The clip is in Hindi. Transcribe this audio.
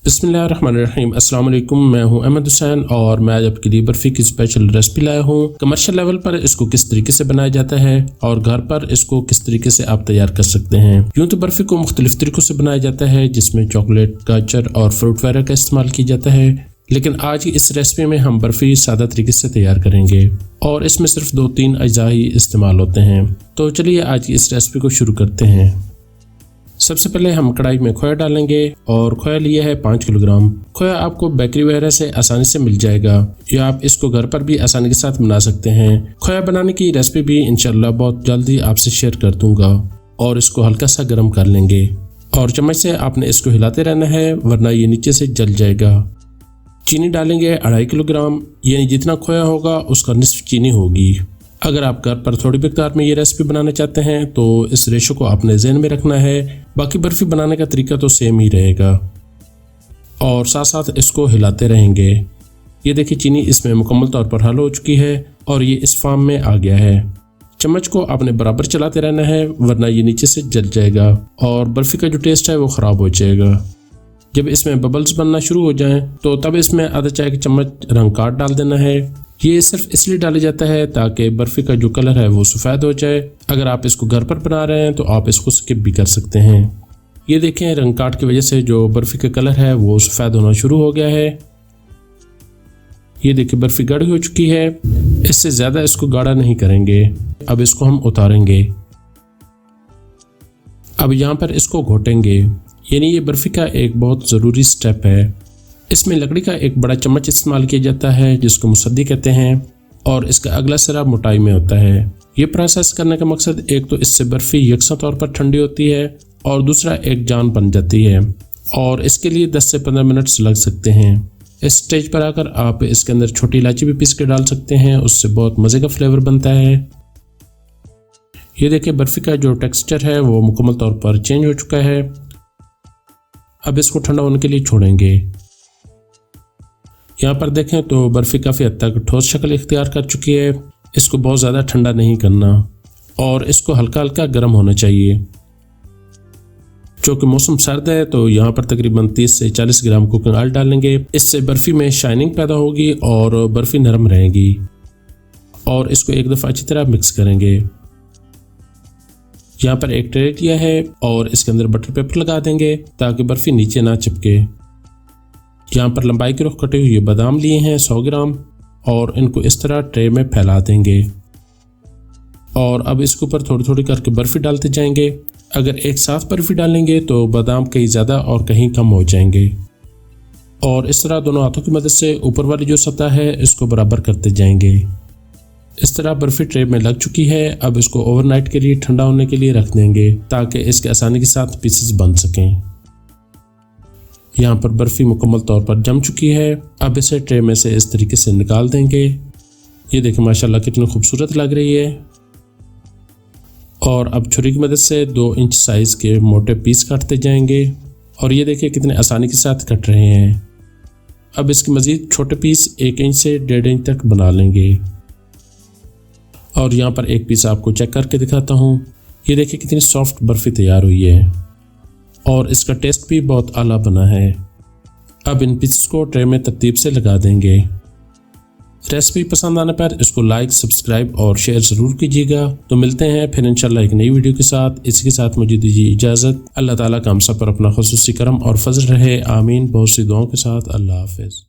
बिस्मिल्लाहिर्रहमानिर्रहीम। अस्सलाम वालेकुम। मैं हूं अहमद हुसैन और मैं आज आपके लिए बर्फ़ी की स्पेशल रेसिपी लाया हूं। कमर्शियल लेवल पर इसको किस तरीके से बनाया जाता है और घर पर इसको किस तरीके से आप तैयार कर सकते हैं। यूँ तो बर्फ़ी को मुख्तलिफ तरीक़ों से बनाया जाता है, जिसमें चॉकलेट, गाजर और फ्रूट वगैरह का इस्तेमाल किया जाता है, लेकिन आज की इस रेसिपी में हम बर्फ़ी सादा तरीके से तैयार करेंगे और इसमें सिर्फ 2-3 अज्जा ही इस्तेमाल होते हैं। तो चलिए आज की इस रेसिपी को शुरू करते हैं। सबसे पहले हम कढ़ाई में खोया डालेंगे और खोया लिया है 5 किलोग्राम। खोया आपको बेकरी वगैरह से आसानी से मिल जाएगा या आप इसको घर पर भी आसानी के साथ बना सकते हैं। खोया बनाने की रेसिपी भी इंशाल्लाह बहुत जल्दी आपसे शेयर कर दूंगा। और इसको हल्का सा गर्म कर लेंगे और चम्मच से आपने इसको हिलाते रहना है, वरना ये नीचे से जल जाएगा। चीनी डालेंगे 2.5 किलोग्राम, यानी जितना खोया होगा उसका निस्फ चीनी होगी। अगर आप घर पर थोड़ी मिकदार में ये रेसिपी बनाना चाहते हैं तो इस रेशो को आपने ज़हन में रखना है। बाकी बर्फ़ी बनाने का तरीका तो सेम ही रहेगा और साथ साथ इसको हिलाते रहेंगे। ये देखिए चीनी इसमें मुकम्मल तौर पर हल हो चुकी है और ये इस फॉर्म में आ गया है। चम्मच को आपने बराबर चलाते रहना है, वरना ये नीचे से जल जाएगा और बर्फ़ी का जो टेस्ट है वो ख़राब हो जाएगा। जब इसमें बबल्स बनना शुरू हो जाएं तो तब इसमें आधा चाय की चम्मच रंग काट डाल देना है। ये सिर्फ इसलिए डाला जाता है ताकि बर्फ़ी का जो कलर है वो सफ़ेद हो जाए। अगर आप इसको घर पर बना रहे हैं तो आप इसको स्किप भी कर सकते हैं। ये देखें रंग काट की वजह से जो बर्फ़ी का कलर है वो सफ़ेद होना शुरू हो गया है। ये देखिए बर्फ़ी गाढ़ी हो चुकी है। इससे ज़्यादा इसको गाढ़ा नहीं करेंगे। अब इसको हम उतारेंगे। अब यहाँ पर इसको घोटेंगे, यानी ये बर्फ़ी का एक बहुत ज़रूरी स्टेप है। इसमें लकड़ी का एक बड़ा चम्मच इस्तेमाल किया जाता है जिसको मुसद्दी कहते हैं और इसका अगला सिरा मोटाई में होता है। ये प्रोसेस करने का मकसद एक तो इससे बर्फ़ी यकसा तौर पर ठंडी होती है और दूसरा एक जान बन जाती है और इसके लिए 10 से 15 मिनट्स लग सकते हैं। इस स्टेज पर आकर आप इसके अंदर छोटी इलायची भी पीस के डाल सकते हैं, उससे बहुत मज़े का फ्लेवर बनता है। ये देखिए बर्फ़ी का जो टेक्सचर है वो मुकम्मल तौर पर चेंज हो चुका है। अब इसको ठंडा होने के लिए छोड़ेंगे। यहाँ पर देखें तो बर्फ़ी काफ़ी हद तक ठोस शक्ल इख्तियार कर चुकी है। इसको बहुत ज़्यादा ठंडा नहीं करना और इसको हल्का हल्का गर्म होना चाहिए। चूँकि मौसम सर्द है तो यहाँ पर तकरीबन 30 से 40 ग्राम कुकिंग ऑयल डालेंगे। इससे बर्फ़ी में शाइनिंग पैदा होगी और बर्फ़ी नरम रहेगी। और इसको एक दफ़ा अच्छी तरह मिक्स करेंगे। यहाँ पर एक ट्रे लिया है और इसके अंदर बटर पेपर लगा देंगे ताकि बर्फ़ी नीचे ना चिपके। यहाँ पर लंबाई के रुख कटे हुए बादाम लिए हैं 100 ग्राम और इनको इस तरह ट्रे में फैला देंगे और अब इसके ऊपर थोड़ी थोड़ी करके बर्फ़ी डालते जाएंगे। अगर एक साथ बर्फ़ी डालेंगे तो बादाम कहीं ज़्यादा और कहीं कम हो जाएंगे और इस तरह दोनों हाथों की मदद से ऊपर वाली जो सतह है इसको बराबर करते जाएंगे। इस तरह बर्फ़ी ट्रे में लग चुकी है। अब इसको ओवरनाइट के लिए ठंडा होने के लिए रख देंगे ताकि इसके आसानी के साथ पीसेस बन सकें। यहाँ पर बर्फ़ी मुकम्मल तौर पर जम चुकी है। अब इसे ट्रे में से इस तरीके से निकाल देंगे। ये देखें माशाल्लाह कितनी खूबसूरत लग रही है। और अब छुरी की मदद से 2 इंच साइज़ के मोटे पीस काटते जाएंगे और ये देखिए कितने आसानी के साथ कट रहे हैं। अब इसके मज़ीद छोटे पीस 1 इंच से 1.5 इंच तक बना लेंगे और यहाँ पर एक पीस आपको चेक करके दिखाता हूँ। ये देखिए कितनी सॉफ्ट बर्फ़ी तैयार हुई है और इसका टेस्ट भी बहुत आला बना है। अब इन पीसेस को ट्रे में तरतीब से लगा देंगे। रेसिपी पसंद आने पर इसको लाइक, सब्सक्राइब और शेयर ज़रूर कीजिएगा। तो मिलते हैं फिर इंशाल्लाह एक नई वीडियो के साथ। इसी के साथ मुझे दीजिए इजाज़त। अल्लाह ताला का हम सब पर अपना खुसूसी करम और फजल रहे। आमीन। बहुत सी दुआओं के साथ अल्लाह हाफ़िज़।